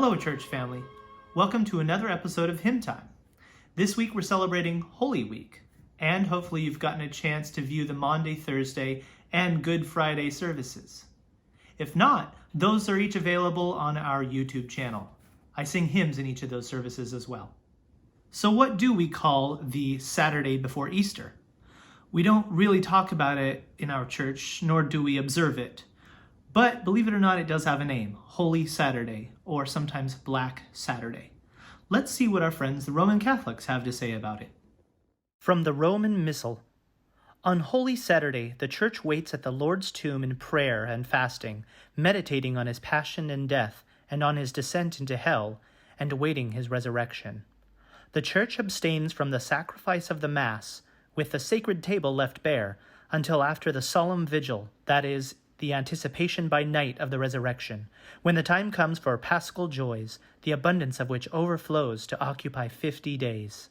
Hello, church family. Welcome to another episode of Hymn Time. This week we're celebrating Holy Week, and hopefully you've gotten a chance to view the Maundy, Thursday, and Good Friday services. If not, those are each available on our YouTube channel. I sing hymns in each of those services as well. So what do we call the Saturday before Easter? We don't really talk about it in our church, nor do we observe it. But believe it or not, it does have a name, Holy Saturday, or sometimes Black Saturday. Let's see what our friends, the Roman Catholics, have to say about it. From the Roman Missal. On Holy Saturday, the Church waits at the Lord's tomb in prayer and fasting, meditating on his passion and death, and on his descent into hell, and awaiting his resurrection. The Church abstains from the sacrifice of the Mass, with the sacred table left bare, until after the solemn vigil, that is, the anticipation by night of the resurrection, when the time comes for paschal joys, the abundance of which overflows to occupy 50 days.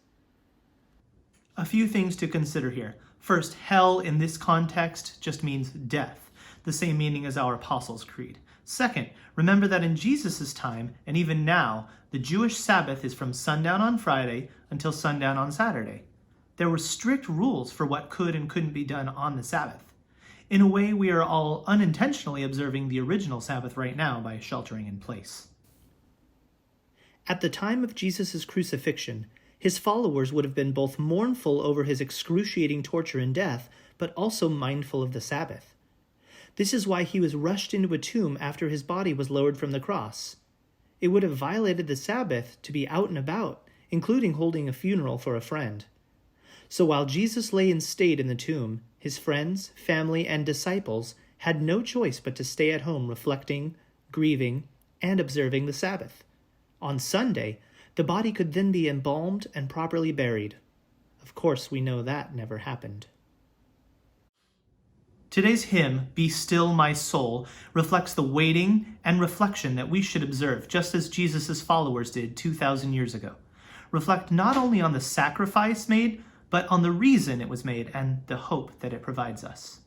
A few things to consider here. First, hell in this context just means death, the same meaning as our Apostles' Creed. Second, remember that in Jesus' time, and even now, the Jewish Sabbath is from sundown on Friday until sundown on Saturday. There were strict rules for what could and couldn't be done on the Sabbath. In a way, we are all unintentionally observing the original Sabbath right now by sheltering in place. At the time of Jesus' crucifixion, his followers would have been both mournful over his excruciating torture and death, but also mindful of the Sabbath. This is why he was rushed into a tomb after his body was lowered from the cross. It would have violated the Sabbath to be out and about, including holding a funeral for a friend. So while Jesus lay in state in the tomb, his friends, family, and disciples had no choice but to stay at home reflecting, grieving, and observing the Sabbath. On Sunday, the body could then be embalmed and properly buried. Of course, we know that never happened. Today's hymn, Be Still My Soul, reflects the waiting and reflection that we should observe, just as Jesus' followers did 2,000 years ago. Reflect not only on the sacrifice made, but on the reason it was made and the hope that it provides us.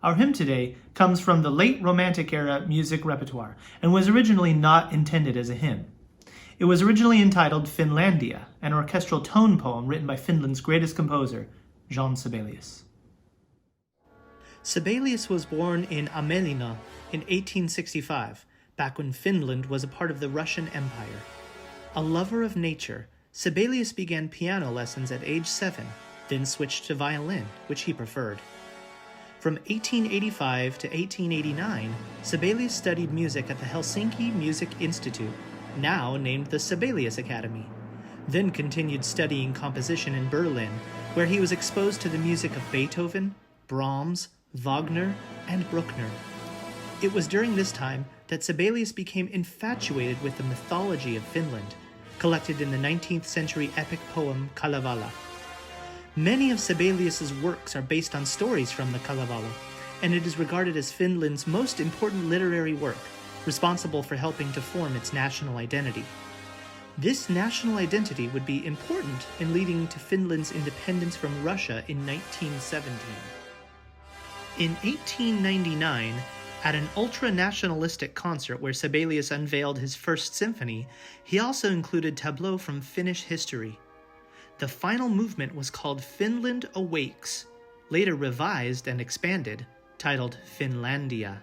Our hymn today comes from the late Romantic era music repertoire and was originally not intended as a hymn. It was originally entitled Finlandia, an orchestral tone poem written by Finland's greatest composer, Jean Sibelius. Sibelius was born in Amelina in 1865, back when Finland was a part of the Russian Empire. A lover of nature, Sibelius began piano lessons at age 7, then switched to violin, which he preferred. From 1885 to 1889, Sibelius studied music at the Helsinki Music Institute, now named the Sibelius Academy, then continued studying composition in Berlin, where he was exposed to the music of Beethoven, Brahms, Wagner, and Bruckner. It was during this time that Sibelius became infatuated with the mythology of Finland, collected in the 19th century epic poem Kalevala. Many of Sibelius's works are based on stories from the Kalevala, and it is regarded as Finland's most important literary work, responsible for helping to form its national identity. This national identity would be important in leading to Finland's independence from Russia in 1917. In 1899, at an ultra-nationalistic concert where Sibelius unveiled his first symphony, he also included tableaux from Finnish history. The final movement was called Finland Awakes, later revised and expanded, titled Finlandia.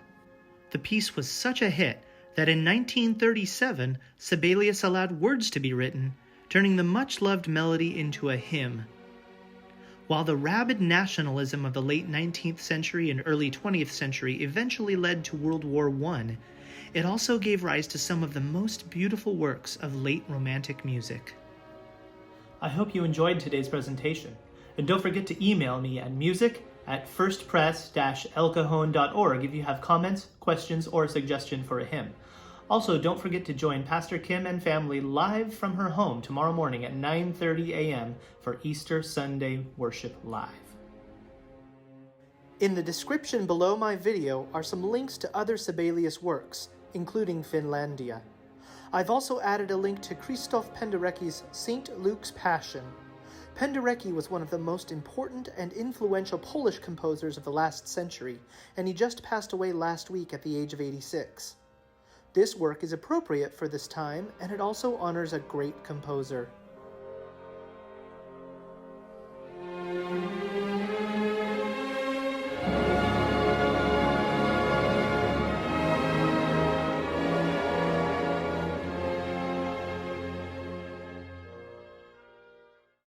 The piece was such a hit that in 1937, Sibelius allowed words to be written, turning the much-loved melody into a hymn. While the rabid nationalism of the late 19th century and early 20th century eventually led to World War I, it also gave rise to some of the most beautiful works of late Romantic music. I hope you enjoyed today's presentation, and don't forget to email me at music@firstpress-elcajon.org if you have comments, questions, or a suggestion for a hymn. Also, don't forget to join Pastor Kim and family live from her home tomorrow morning at 9:30 a.m. for Easter Sunday Worship Live. In the description below my video are some links to other Sibelius works, including Finlandia. I've also added a link to Krzysztof Penderecki's St. Luke's Passion. Penderecki was one of the most important and influential Polish composers of the last century, and he just passed away last week at the age of 86. This work is appropriate for this time, and it also honors a great composer.